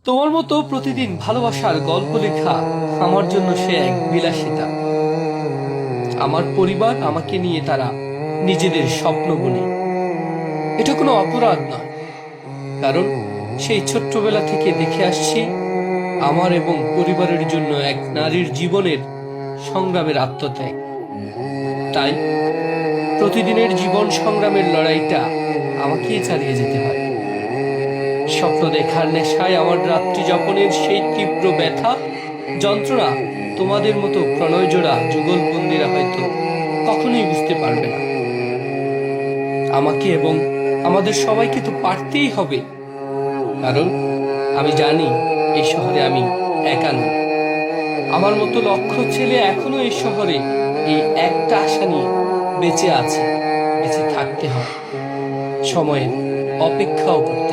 তোমার মতো প্রতিদিন ভালোবাসার গল্প লেখা আমার জন্য সে এক বিলাসিতা। আমার পরিবার আমাকে নিয়ে তারা নিজেদের স্বপ্ন বুনে। এটা কোনো অপরাধ নয়, কারণ সেই ছোট্টবেলা থেকে দেখে আসছি আমার এবং পরিবারের জন্য এক নারীর জীবনের সংগ্রামের আত্মত্যাগ। তাই প্রতিদিনের জীবন সংগ্রামের লড়াইটা আমাকেই চালিয়ে যেতে হয়। স্বপ্ন দেখার নেশায় আমার রাত্রি যাপনের সেই তীব্র ব্যথা যন্ত্রণা তোমাদের মতো প্রণয় জোড়া যুগলবন্দিরা হয়তো কখনোই বুঝতে পারবে না। আমাকে এবং আমাদের সবাইকে তো পারতেই হবে, কারণ আমি জানি এই শহরে আমি একা নই। আমার মতো লক্ষ ছেলে এখনো এই শহরে এই একটা আশা নিয়ে বেঁচে আছে, বেঁচে থাকতে হয়, সময়ের অপেক্ষাও করতে